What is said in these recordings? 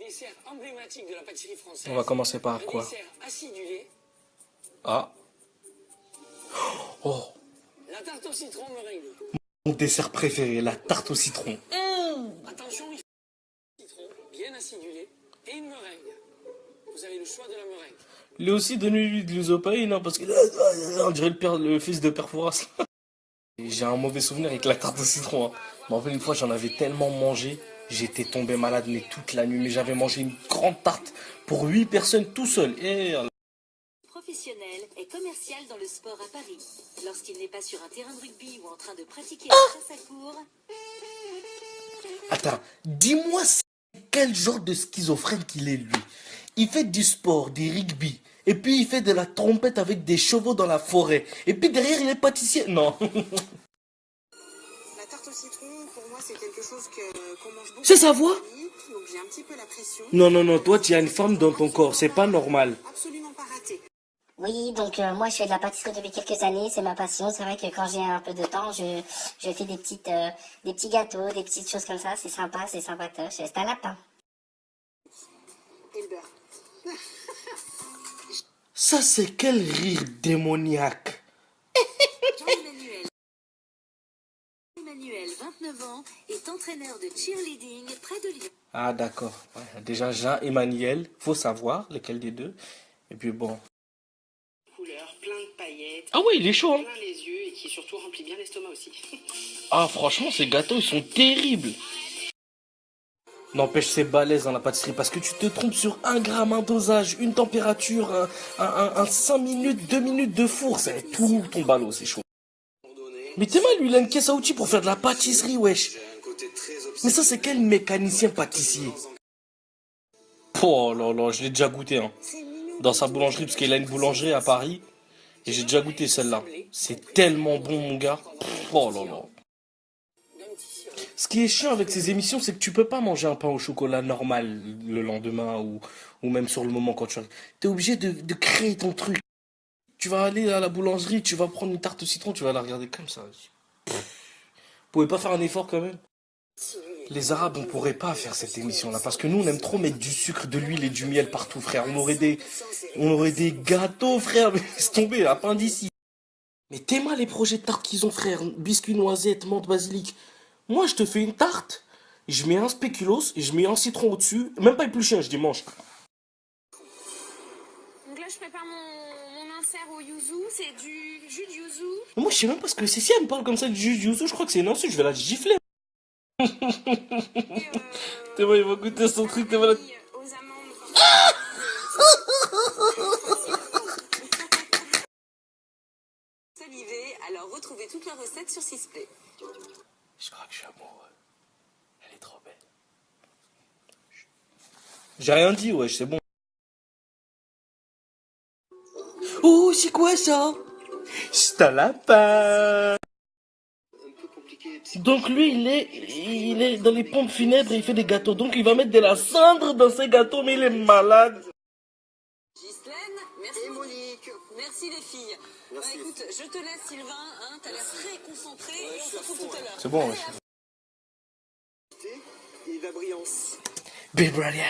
dessert emblématique de la pâtisserie française. On va commencer par quoi? Un dessert acidulé. Ah. Oh. La tarte au citron meringue. Mon dessert préféré, la tarte au citron. Attention, il faut un citron bien acidulé et une meringue. Vous avez le choix de la meringue. Lui aussi, donnez-lui de l'usopaïne, hein, parce que on dirait le fils de Père Fouras. J'ai un mauvais souvenir avec la tarte au citron. Hein. Je me rappelle une fois, j'en avais tellement mangé, j'étais tombé malade mais toute la nuit. Mais j'avais mangé une grande tarte pour 8 personnes tout seul. Et professionnel et commercial dans le sport à Paris. Lorsqu'il n'est pas sur un terrain de rugby ou en train de pratiquer la chasse à court. Attends, dis-moi quel genre de schizophrène qu'il est lui. Il fait du sport, du rugby, et puis il fait de la trompette avec des chevaux dans la forêt. Et puis derrière il est pâtissier. Non. La tarte au citron, pour moi, c'est quelque chose qu'on mange beaucoup. C'est sa voix? Donc j'ai un petit peu la pression. Non, non, non, toi tu as une femme dans ton corps, c'est pas normal. Absolument pas raté. Oui, donc moi je fais de la pâtisserie depuis quelques années, c'est ma passion. C'est vrai que quand j'ai un peu de temps, je fais des petits gâteaux, des petites choses comme ça. C'est sympa, c'est sympatoche. C'est un lapin. Et le beurre. Ça c'est quel rire démoniaque. Jean-Emmanuel, 29 ans, est entraîneur de cheerleading près de Lyon. Ah d'accord. Ouais, déjà Jean-Emmanuel, faut savoir lequel des deux. Et puis bon. Couleur, plein de paillettes. Ah ouais, il est chaud, hein. Plein les yeux et qui surtout remplit bien l'estomac aussi. Ah franchement, ces gâteaux, ils sont terribles. N'empêche, c'est balèze dans la pâtisserie parce que tu te trompes sur 1 gramme, un dosage, une température, un 5 minutes, 2 minutes de four. C'est tout ton ballot, c'est chaud. Mais t'es mal, lui, il a une caisse à outils pour faire de la pâtisserie, wesh. Mais ça, c'est quel mécanicien pâtissier? Oh là là, je l'ai déjà goûté, hein. Dans sa boulangerie, parce qu'il a une boulangerie à Paris. Et j'ai déjà goûté celle-là. C'est tellement bon, mon gars. Oh là là. Ce qui est chiant avec ces émissions, c'est que tu peux pas manger un pain au chocolat normal le lendemain ou même sur le moment quand tu... T'es obligé de créer ton truc. Tu vas aller à la boulangerie, tu vas prendre une tarte au citron, tu vas la regarder comme ça. Vous pouvez pas faire un effort quand même? Les Arabes, on pourrait pas faire cette émission-là parce que nous, on aime trop mettre du sucre, de l'huile et du miel partout, frère. On aurait des gâteaux, frère. Mais laisse tomber, à pain d'ici. Mais t'es mal les projets de tarte qu'ils ont, frère. Biscuits, noisettes, menthe, basilic. Moi, je te fais une tarte, je mets un spéculoos et je mets un citron au-dessus. Même pas épluché, je dis mange. Donc là, je prépare mon insert au yuzu. C'est du jus de yuzu. Mais moi, je sais même pas ce que c'est. Si elle me parle comme ça du jus de yuzu, je crois que c'est une insulte, je vais la gifler. T'es mal, il va goûter son truc, t'es malade. Aux amandes. Salivé, alors retrouvez toute la recette sur Sisplay. Je crois que je suis amoureux. Elle est trop belle. J'ai rien dit, wesh, c'est bon. Oh, c'est quoi ça? C'est un lapin. Donc lui, il est dans les pompes funèbres et il fait des gâteaux. Donc il va mettre de la cendre dans ses gâteaux, mais il est malade. Ghislaine, merci. Et Monique. Merci les filles. Merci. Écoute, je te laisse Sylvain, hein, t'as l'air très concentré et on se retrouve tout à l'heure. C'est bon, Allez, wesh. Et la brillance. Be brilliant.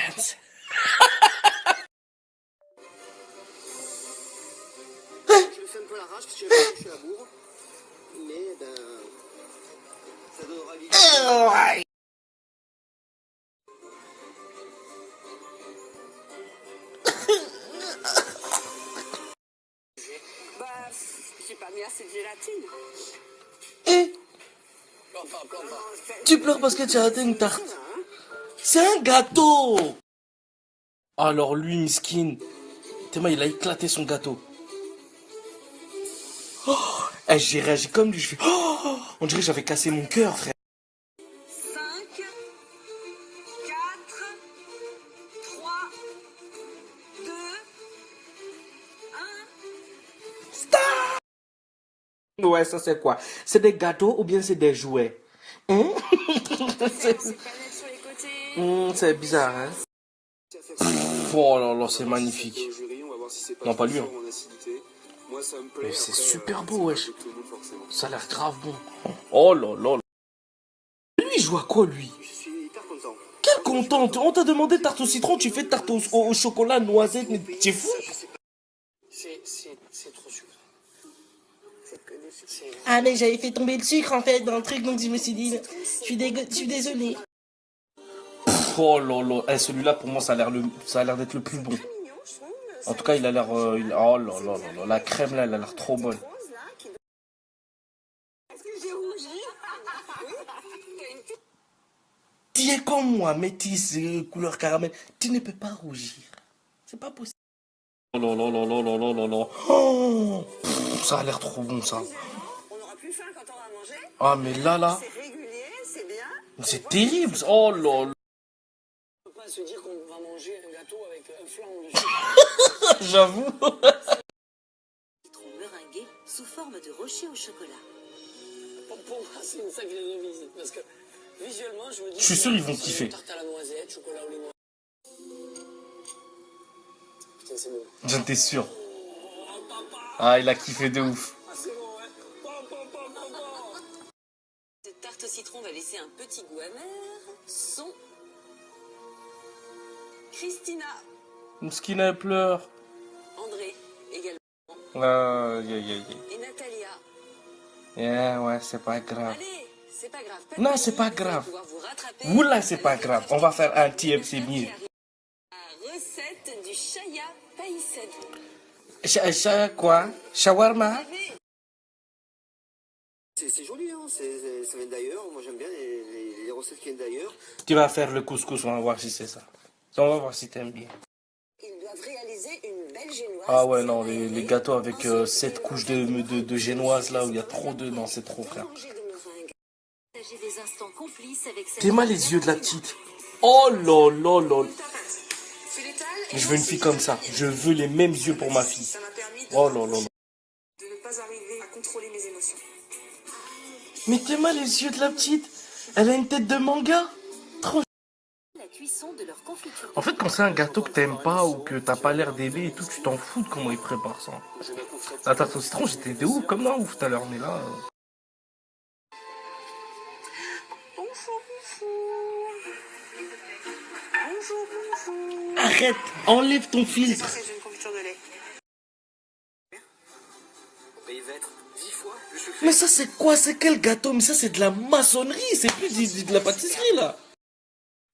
Je me fais un peu la rage parce que je suis à la bourre. Mais ben. Ça donnera vie. Bah, j'ai pas mis assez de gélatine. Eh, tu pleures parce que tu as raté une tarte. C'est un gâteau. Alors lui, miskin, tellement il a éclaté son gâteau. Oh, eh, j'ai réagi comme lui, je fais... Oh, on dirait que j'avais cassé mon cœur, frère. 5, 4, 3, 2, 1. Ouais, ça c'est quoi? C'est des gâteaux ou bien c'est des jouets? Hein? C'est bizarre, hein? Oh là là, c'est magnifique. Non, pas lui, hein. Mais c'est super beau, wesh. Ça a l'air grave bon. Oh là là. Lui, il joue à quoi, lui? Je suis hyper content. Quelle contente. On t'a demandé tarte au citron, tu fais tarte au chocolat, noisette, mais t'es fou. C'est trop sucré. Ah mais j'avais fait tomber le sucre en fait dans le truc, donc je me suis dit, je suis désolé. Oh là là, eh, celui-là pour moi ça a l'air d'être le plus bon. En tout cas il a l'air, oh là là là là, la crème là elle a l'air trop bonne. Tu es comme moi, métisse, couleur caramel, tu ne peux pas rougir. C'est pas possible. Oh là là là là là là là là. Oh, ça a l'air trop bon ça. On n'aura plus faim quand on va manger. Ah mais là. C'est régulier, c'est bien. C'est terrible. Oh là là. On peut pas se dire qu'on va manger un gâteau avec un flan dessus. J'avoue. Citron meringué sous forme de rocher au chocolat. Pour moi, c'est une sacrée revisite parce que visuellement, je me dis. Je suis sûr ils vont kiffer. Tarte à la noisette, chocolat au lait. Putain, c'est bon. J'en étais sûr. Ah, il a kiffé de ouf. Ah, c'est bon, ouais. Cette tarte au citron va laisser un petit goût amer. Son Christina, Mskina elle pleure. André également Aïe aïe aïe. et Natalia. Ouais, c'est pas grave. Allez, c'est pas grave. Non, c'est pas grave. Vous allez pouvoir vous rattraper. Oula, c'est pas grave. On va faire un TMC mieux. La recette du chaya païsani. Quoi? Shawarma? C'est joli, hein. Ça vient d'ailleurs. Moi, j'aime bien les recettes qui viennent d'ailleurs. Tu vas faire le couscous, on va voir si c'est ça. On va voir si t'aimes bien. Ils doivent réaliser une belle génoise. Ah ouais, non, les gâteaux avec 7 couches de génoise là où il y a trop de... Non, c'est trop, frère. Partager des instants complices avec cette T'es mal les yeux de la petite. Oh là là là. Tu l'étales et Je veux une fille comme ça. Je veux les mêmes yeux pour ma fille. ça m'a permis Oh là là là. de ne pas arriver à contrôler mes émotions. Mais t'es mal les yeux de la petite. Elle a une tête de manga. Trop. la cuisson de leur confiture. En fait, quand c'est un gâteau que t'aimes pas ou que t'as pas l'air d'aimer et tout, tu t'en fous de comment ils préparent ça. La tarte au citron, j'étais de ouf comme dans ouf tout à l'heure, mais là... Bonjour, bonjour. Bonjour. Arrête, enlève ton filtre. C'est une confiture de lait. Mais il va être 10 fois le sucré. Mais ça c'est quoi? C'est quel gâteau? Mais ça c'est de la maçonnerie, c'est plus de la pâtisserie là.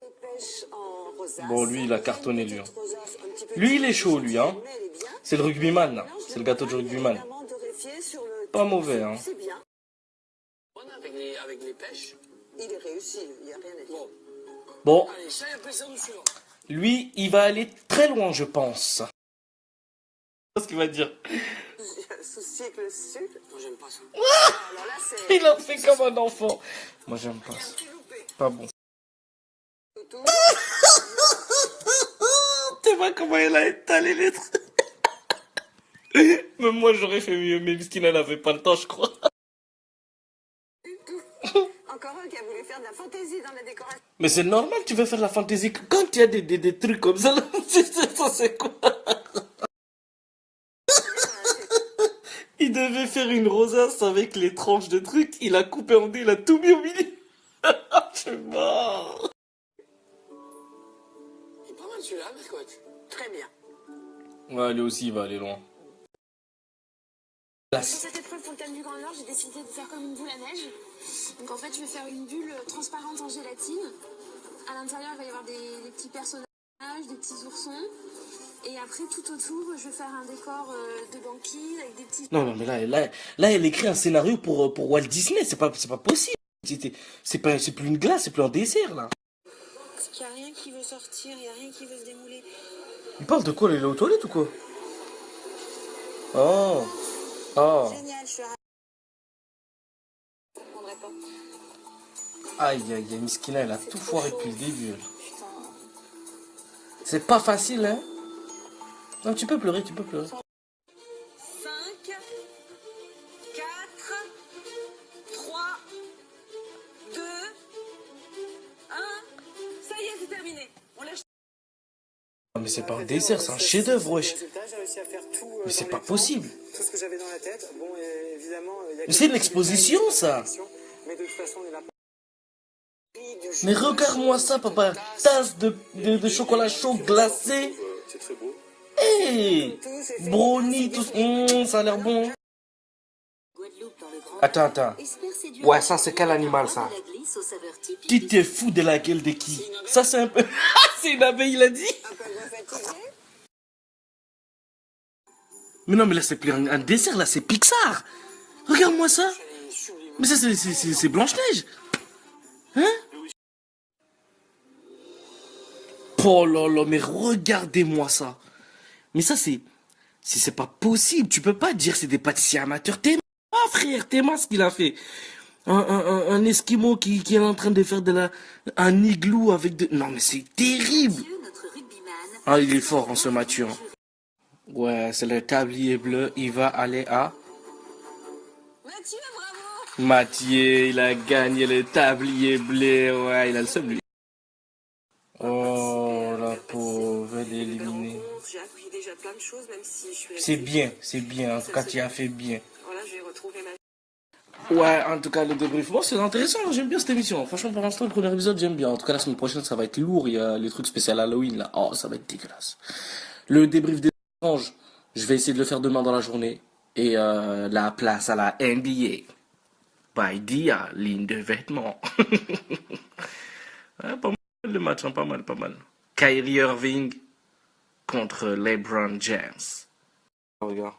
Pêche en rosace. Bon, lui il a cartonné lui. Hein. Rosace un petit peu Lui il est chaud lui, hein. mais elle est bien. C'est le rugbyman là. C'est le gâteau du rugbyman. L'amande torréfiée sur le Pas mauvais, hein. C'est bien. Avec les pêches. Il est réussi, il n'y a rien à dire. Bon, Bon, allez, ça y a pris ça dessus. lui il va aller très loin je pense. Qu'est-ce qu'il va dire? J'ai un souci avec le sucre. Moi, j'aime pas ça. Alors là, c'est Il en fait comme un enfant. Moi j'aime pas ça. Pas bon. tout. Tu vois comment elle a étalé les trucs. Même moi j'aurais fait mieux, mais Miskina n'avait pas le temps je crois. Encore un qui a voulu faire de la fantaisie dans la décoration. Mais c'est normal, tu veux faire la fantaisie. Quand il y a des trucs comme ça, là, ça c'est quoi? Il devait faire une rosace avec les tranches de trucs. Il a coupé en deux, il a tout mis au milieu. Je suis mort. Il est pas mal celui-là, Mercotte. Très bien. Ouais, lui aussi, il va aller loin. Pour cette épreuve pour le thème du Grand Nord, j'ai décidé de faire comme une boule à neige. Donc en fait, je vais faire une bulle transparente en gélatine. À l'intérieur, il va y avoir des petits personnages, des petits oursons. Et après, tout autour, je vais faire un décor de banquise avec des petits... Non, mais là, elle écrit un scénario pour Walt Disney. C'est pas possible. C'est plus une glace, c'est plus un dessert, là. Parce qu'il n'y a rien qui veut sortir, il n'y a rien qui veut se démouler. Il parle de quoi? Il est aux toilettes ou quoi? Oh. Oh. Génial, je suis ravie. Je ne comprendrai pas. Aïe, aïe, aïe, Miskina, elle a tout foiré depuis le début. Elle. Putain. C'est pas facile, hein? Non, tu peux pleurer, tu peux pleurer. 5, 4, 3, 2, 1. Ça y est, c'est terminé. On lâche. Non, mais c'est pas un dessert, c'est un chef-d'œuvre, wesh. J'ai réussi à faire tout. Mais c'est dans pas les temps, possible. Tout ce que j'avais dans la tête. Bon, évidemment. Il y a Mais c'est de l'exposition, ça. Mais de toute façon, on est là. Du Mais regarde-moi ça, papa. Tasse de chocolat chaud glacé. C'est très beau. Hey, brownie, tout ça a l'air bon. Guadeloupe dans le Grand Attends, attends. espère séduire Ouais, ça, c'est quel animal, ça? de la glisse aux saveurs typiques Tu t'es fou de la gueule de qui? Ça, c'est un peu... c'est une abeille, il a dit. Mais non, mais là, c'est plus un dessert, là, c'est Pixar. Regarde-moi ça. Mais ça, c'est Blanche-Neige. Hein? Oh là là, mais regardez-moi ça. Mais ça, c'est pas possible. Tu peux pas dire c'est des pâtissiers amateurs. T'es ma frère, t'es ma ce qu'il a fait. Un Esquimau qui est en train de faire un igloo avec de... Non, mais c'est terrible. notre rugbyman. Ah, il est fort en ce Mathieu. Hein. Ouais, c'est le tablier bleu. Il va aller à... Mathieu, bravo! Mathieu, il a gagné le tablier bleu. Ouais, il a le seum, lui. Oh, la pauvre, elle est éliminée. J'ai appris déjà plein de choses, même si je suis... C'est bien. En tout cas, tu as fait bien. Voilà, j'ai retrouvé ma... Ouais, en tout cas, le débrief, bon, c'est intéressant, j'aime bien cette émission. Franchement, pour l'instant, le premier épisode, j'aime bien. En tout cas, la semaine prochaine, ça va être lourd. Il y a les trucs spéciaux Halloween, là. Oh, ça va être dégueulasse. Le débrief des étranges, je vais essayer de le faire demain dans la journée. Et la place à la NBA. By Dia, ligne de vêtements. Ouais, pas mal le match, hein, pas mal. Kyrie Irving contre LeBron James. Oh, regarde.